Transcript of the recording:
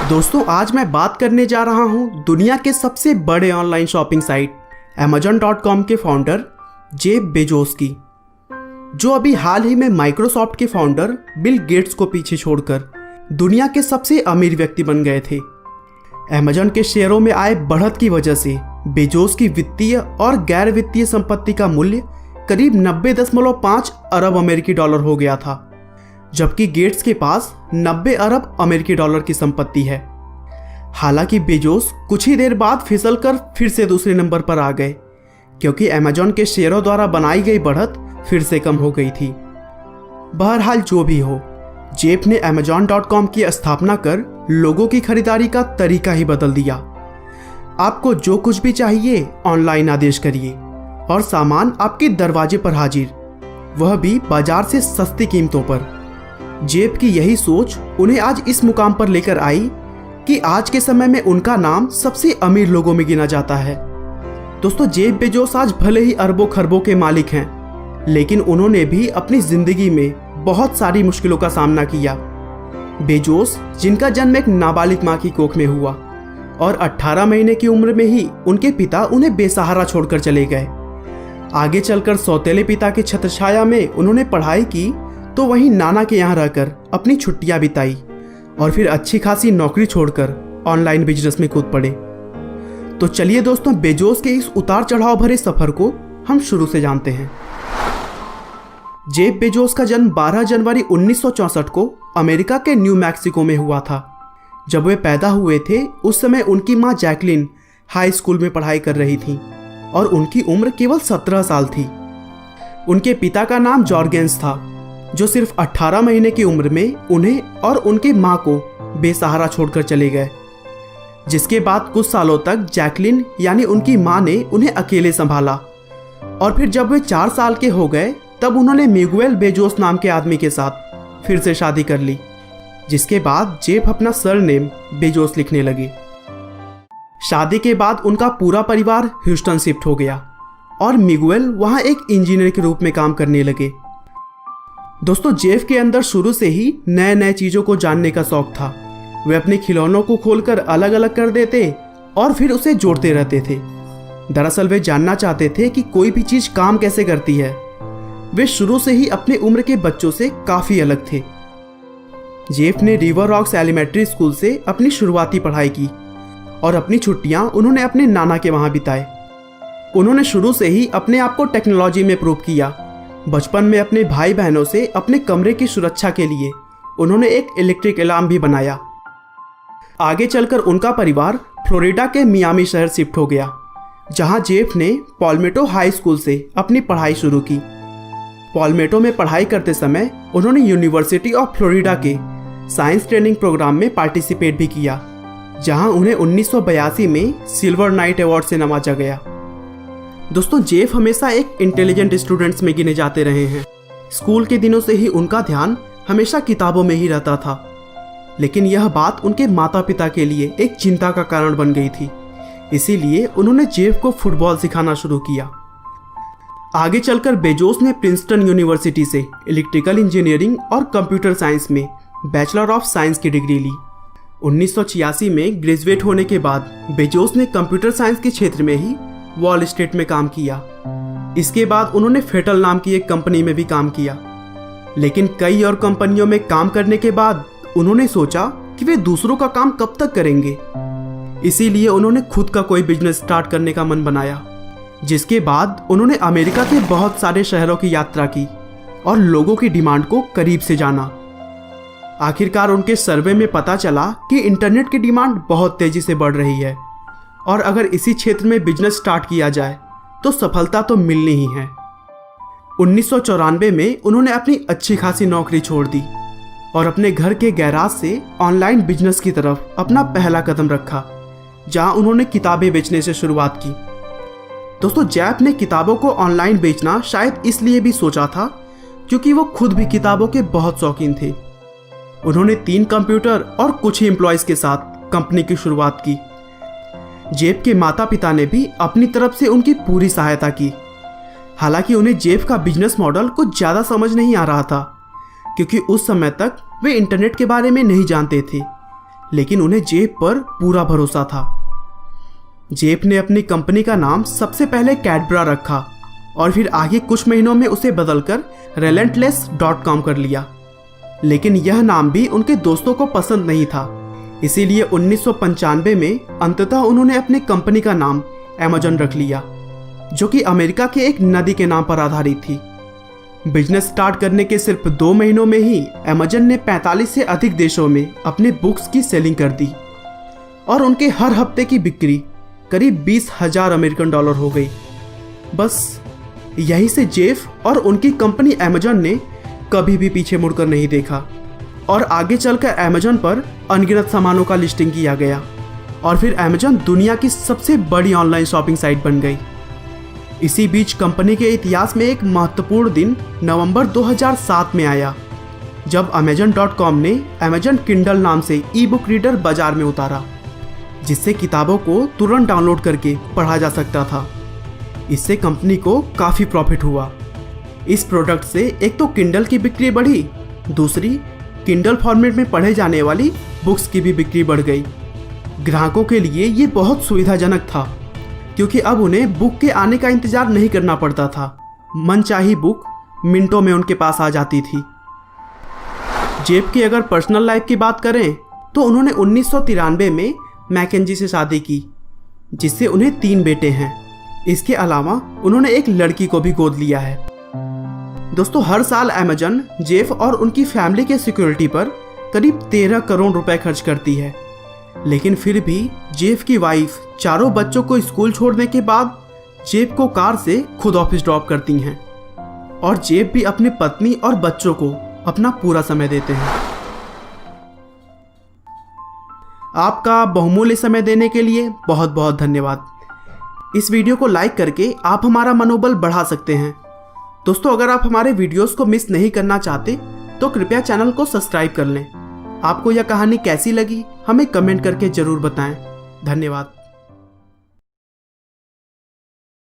दोस्तों आज मैं बात करने जा रहा हूं दुनिया के सबसे बड़े ऑनलाइन शॉपिंग साइट Amazon.com के फाउंडर जेफ बेजोस की, जो अभी हाल ही में माइक्रोसॉफ्ट के फाउंडर बिल गेट्स को पीछे छोड़कर दुनिया के सबसे अमीर व्यक्ति बन गए थे। Amazon के शेयरों में आए बढ़त की वजह से बेजोस की वित्तीय और गैर वित्तीय संपत्ति का मूल्य करीब 90.5 अरब अमेरिकी डॉलर हो गया था, जबकि गेट्स के पास 90 अरब अमेरिकी डॉलर की संपत्ति है। हालांकि बेजोस कुछ ही देर बाद फिसलकर फिर से दूसरे नंबर पर आ गए, क्योंकि Amazon के शेयरों द्वारा बनाई गई बढ़त फिर से कम हो गई थी। बहरहाल जो भी हो, जेफ ने Amazon.com की स्थापना कर लोगों की खरीदारी का तरीका ही बदल दिया। आपको जो कुछ भी चाहिए ऑनलाइन आदेश करिए और सामान आपके दरवाजे पर हाजिर, वह भी बाजार से सस्ती कीमतों पर। जेफ की यही सोच उन्हें आज इस मुकाम पर लेकर आई कि आज के समय में उनका नाम सबसे अमीर लोगों में गिना जाता है। दोस्तों, जेफ बेजोस आज भले ही अरबों खरबों के मालिक हैं, लेकिन उन्होंने भी अपनी जिंदगी में बहुत सारी मुश्किलों का सामना किया। बेजोस, जिनका जन्म एक नाबालिग मां की कोख में हुआ और 18 महीने की उम्र में ही उनके पिता उन्हें बेसहारा छोड़कर चले गए। आगे चलकर सौतेले पिता की छत्रछाया में उन्होंने पढ़ाई की, तो वहीं नाना के यहाँ रहकर अपनी छुट्टियां बिताई और फिर अच्छी खासी नौकरी छोड़कर ऑनलाइन बिजनेस में कूद पड़े। तो चलिए दोस्तों, बेजोस के इस उतार चढ़ाव भरे सफर को हम शुरू से जानते हैं। जेफ बेजोस का जन्म 12 जनवरी 1964 को अमेरिका के न्यू मैक्सिको में हुआ था। जब वे पैदा हुए थे उस समय उनकी मां जैकलिन हाई स्कूल में पढ़ाई कर रही थी और उनकी उम्र केवल 17 साल थी। उनके पिता का नाम जॉर्गेंस था, जो सिर्फ 18 महीने की उम्र में उन्हें और उनके मां को बेसहारा छोड़कर चले गए, जिसके बाद कुछ सालों तक जैकलिन यानी उनकी मां ने उन्हें अकेले संभाला। और फिर जब वे 4 साल के हो गए तब उन्होंने मिगुएल बेजोस नाम के आदमी के साथ फिर से शादी कर ली, जिसके बाद जेफ अपना सरनेम बेजोस लिखने लगे। शादी के बाद उनका पूरा परिवार ह्यूस्टन शिफ्ट हो गया और मिगुएल वहां एक इंजीनियर के रूप में काम करने लगे। दोस्तों, जेफ के अंदर शुरू से ही नए नए चीज़ों को जानने का शौक था। वे अपने खिलौनों को खोलकर अलग अलग कर देते और फिर उसे जोड़ते रहते थे। दरअसल वे जानना चाहते थे कि कोई भी चीज़ काम कैसे करती है। वे शुरू से ही अपने उम्र के बच्चों से काफ़ी अलग थे। जेफ ने रिवर रॉक्स एलिमेंट्री स्कूल से अपनी शुरुआती पढ़ाई की और अपनी छुट्टियां उन्होंने अपने नाना के वहाँ बिताए। उन्होंने शुरू से ही अपने आप को टेक्नोलॉजी में प्रूव किया। बचपन में अपने भाई बहनों से अपने कमरे की सुरक्षा के लिए उन्होंने एक इलेक्ट्रिक अलार्म भी बनाया। आगे चलकर उनका परिवार फ्लोरिडा के मियामी शहर शिफ्ट हो गया, जहां जेफ ने पॉल्मेटो हाई स्कूल से अपनी पढ़ाई शुरू की। पॉल्मेटो में पढ़ाई करते समय उन्होंने यूनिवर्सिटी ऑफ फ्लोरिडा के साइंस ट्रेनिंग प्रोग्राम में पार्टिसिपेट भी किया, जहां उन्हें 1982 में सिल्वर नाइट अवार्ड से नवाजा गया। दोस्तों, जेफ हमेशा एक इंटेलिजेंट स्टूडेंट्स में गिने जाते रहे हैं। स्कूल के दिनों से ही उनका ध्यान हमेशा किताबों में ही रहता था, लेकिन यह बात उनके माता पिता के लिए एक चिंता का कारण बन गई थी। इसीलिए उन्होंने जेफ को फुटबॉल सिखाना शुरू किया। आगे चलकर बेजोस ने प्रिंसटन यूनिवर्सिटी से इलेक्ट्रिकल इंजीनियरिंग और कंप्यूटर साइंस में बैचलर ऑफ साइंस की डिग्री ली। 1986 में ग्रेजुएट होने के बाद बेजोस ने कंप्यूटर साइंस के क्षेत्र में ही वॉल स्ट्रीट में काम किया। इसके बाद उन्होंने फेटल नाम की एक कंपनी में भी काम किया, लेकिन कई और कंपनियों में काम करने के बाद उन्होंने सोचा कि वे दूसरों का काम कब तक करेंगे। इसीलिए उन्होंने खुद का कोई बिजनेस स्टार्ट करने का मन बनाया, जिसके बाद उन्होंने अमेरिका के बहुत सारे शहरों की यात्रा की और लोगों की डिमांड को करीब से जाना। आखिरकार उनके सर्वे में पता चला कि इंटरनेट की डिमांड बहुत तेजी से बढ़ रही है और अगर इसी क्षेत्र में बिजनेस स्टार्ट किया जाए तो सफलता तो मिलनी ही है। 1994 में उन्होंने अपनी अच्छी खासी नौकरी छोड़ दी और अपने घर के गैराज से ऑनलाइन बिजनेस की तरफ अपना पहला कदम रखा, जहां उन्होंने किताबें बेचने से शुरुआत की। दोस्तों, जेफ ने किताबों को ऑनलाइन बेचना शायद इसलिए भी सोचा था क्योंकि वो खुद भी किताबों के बहुत शौकीन थे। उन्होंने 3 कंप्यूटर और कुछ ही एम्प्लॉयज के साथ कंपनी की शुरुआत की। जेफ के माता पिता ने भी अपनी तरफ से उनकी पूरी सहायता की। हालांकि उन्हें जेफ का बिजनेस मॉडल कुछ ज़्यादा समझ नहीं आ रहा था, क्योंकि उस समय तक वे इंटरनेट के बारे में नहीं जानते थे। लेकिन उन्हें जेफ पर पूरा भरोसा था। जेफ ने अपनी कंपनी का नाम सबसे पहले कैडबरा रखा और फिर आगे कुछ महीनों में उसे बदलकर relentless.com कर लिया। लेकिन यह नाम भी उनके दोस्तों को पसंद नहीं था, इसीलिए 1995 में अंततः उन्होंने अपनी कंपनी का नाम Amazon रख लिया, जो कि अमेरिका के एक नदी के नाम पर आधारित थी। बिजनेस स्टार्ट करने के सिर्फ 2 महीनों में ही Amazon ने 45 से अधिक देशों में अपने बुक्स की सेलिंग कर दी और उनके हर हफ्ते की बिक्री करीब 20,000 अमेरिकन डॉलर हो गई। बस यहीं से जेफ और उनकी कंपनी Amazon ने कभी भी पीछे मुड़कर नहीं देखा और आगे चलकर Amazon पर अनगिनत सामानों का लिस्टिंग किया गया और फिर Amazon दुनिया की सबसे बड़ी ऑनलाइन शॉपिंग साइट बन गई। इसी बीच कंपनी के इतिहास में एक महत्वपूर्ण दिन नवंबर 2007 में आया, जब Amazon.com ने Amazon Kindle नाम से ई बुक रीडर बाजार में उतारा, जिससे किताबों को तुरंत डाउनलोड करके पढ़ा जा सकता था। इससे कंपनी को काफ़ी प्रॉफिट हुआ। इस प्रोडक्ट से एक तो किंडल की बिक्री बढ़ी, दूसरी किंडल फॉर्मेट में पढ़े जाने वाली बुक्स की भी बिक्री बढ़ गई। ग्राहकों के लिए ये बहुत सुविधाजनक था, क्योंकि अब उन्हें बुक के आने का इंतजार नहीं करना पड़ता था। मनचाही बुक मिनटों में उनके पास आ जाती थी। जेफ की अगर पर्सनल लाइफ की बात करें तो उन्होंने 1993 में मैकेंजी से शादी की, जिससे उन्हें 3 बेटे हैं। इसके अलावा उन्होंने एक लड़की को भी गोद लिया है। दोस्तों, हर साल Amazon जेफ और उनकी फैमिली के सिक्योरिटी पर करीब 13 करोड़ रुपए खर्च करती है, लेकिन फिर भी जेफ की वाइफ चारों बच्चों को स्कूल छोड़ने के बाद जेफ को कार से खुद ऑफिस ड्रॉप करती हैं और जेफ भी अपनी पत्नी और बच्चों को अपना पूरा समय देते हैं। आपका बहुमूल्य समय देने के लिए बहुत बहुत धन्यवाद। इस वीडियो को लाइक करके आप हमारा मनोबल बढ़ा सकते हैं। दोस्तों, अगर आप हमारे वीडियोस को मिस नहीं करना चाहते तो कृपया चैनल को सब्सक्राइब कर लें। आपको यह कहानी कैसी लगी हमें कमेंट करके ज़रूर बताएं। धन्यवाद।